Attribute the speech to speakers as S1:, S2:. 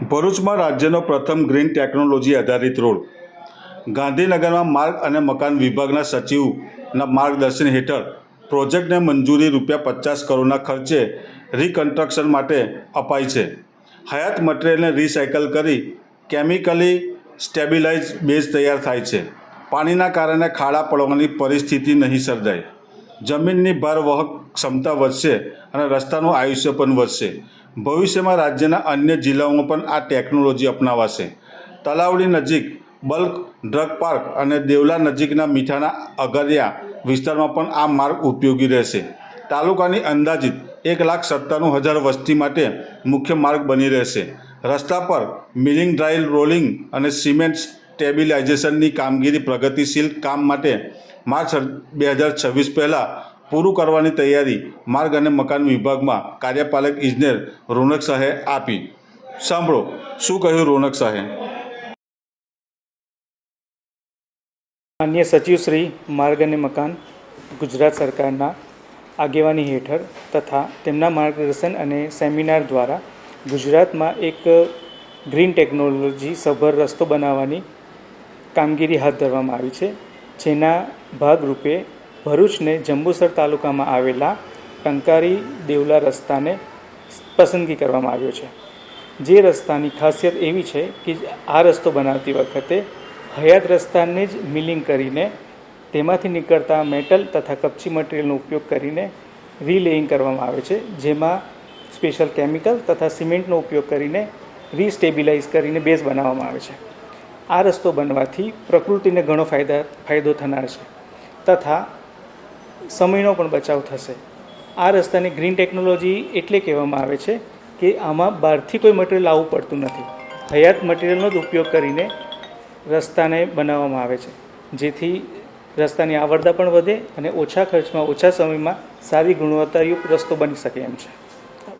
S1: ભરૂચમાં રાજ્યનો પ્રથમ ગ્રીન ટેકનોલોજી આધારિત રોડ. ગાંધીનગરમાં માર્ગ અને મકાન વિભાગના સચિવના માર્ગદર્શન હેઠળ પ્રોજેક્ટને મંજૂરી ₹50 કરોડના ખર્ચે રિકન્સ્ટ્રક્શન માટે અપાઈ છે. હયાત મટીરિયલને રિસાયકલ કરી કેમિકલી સ્ટેબિલાઇઝ બેઝ તૈયાર થાય છે. પાણીના કારણે ખાડા પડવાની પરિસ્થિતિ નહીં સર્જાય. જમીનની ભાર વહક ક્ષમતા વધશે અને રસ્તાનું આયુષ્ય પણ વધશે. ભવિષ્યમાં રાજ્યના અન્ય જિલ્લાઓમાં પણ આ ટેકનોલોજી અપનાવાશે. તલાવડી નજીક બલ્ક ડ્રગ પાર્ક અને દેવલા નજીકના મીઠાના અગરિયા વિસ્તારમાં પણ આ માર્ગ ઉપયોગી રહેશે. તાલુકાની અંદાજિત 1,97,000 વસ્તી માટે મુખ્ય માર્ગ બની રહેશે. રસ્તા પર મિલિંગ, ડ્રાય રોલિંગ અને સિમેન્ટ સ્ટેબિલાઇઝેશનની કામગીરી પ્રગતિશીલ કામ માટે માર્ચ 2026 પહેલાં પૂરું કરવાની તૈયારી માર્ગ અને મકાન વિભાગમાં કાર્યપાલક ઇજનેર રોનક શાહે આપી. સાંભળો શું કહ્યું રોનક શાહે.
S2: માન્ય સચિવ શ્રી માર્ગ અને મકાન ગુજરાત સરકારના આગેવાની હેઠળ તથા તેમના માર્ગદર્શન અને સેમિનાર દ્વારા ગુજરાતમાં એક ગ્રીન ટેકનોલોજી સભર રસ્તો બનાવવાની કામગીરી હાથ ધરવામાં આવી છે. જેના ભાગરૂપે ભરૂચને જંબુસર તાલુકામાં આવેલા ટંકારી દેવલા રસ્તાને પસંદગી કરવામાં આવ્યો છે. જે રસ્તાની ખાસિયત એવી છે કે આ રસ્તો બનાવતી વખતે હયાત રસ્તાને જ મિલિંગ કરીને તેમાંથી નીકળતા મેટલ તથા કપચી મટીરિયલનો ઉપયોગ કરીને રીલેઇંગ કરવામાં આવે છે. જેમાં સ્પેશિયલ કેમિકલ તથા સિમેન્ટનો ઉપયોગ કરીને રીસ્ટેબિલાઇઝ કરીને બેઝ બનાવવામાં આવે છે. આ રસ્તો બનવાથી પ્રકૃતિને ઘણો ફાયદો થનાર છે તથા સમયનો પણ બચાવ થશે. આ રસ્તાને ગ્રીન ટેકનોલોજી એટલે કહેવામાં આવે છે કે આમાં બહારથી કોઈ મટીરિયલ આવવું પડતું નથી. હયાત મટીરિયલનો જ ઉપયોગ કરીને રસ્તાને બનાવવામાં આવે છે, જેથી રસ્તાની આવરદા પણ વધે અને ઓછા ખર્ચમાં ઓછા સમયમાં સારી ગુણવત્તાયુક્ત રસ્તો બની શકે એમ છે.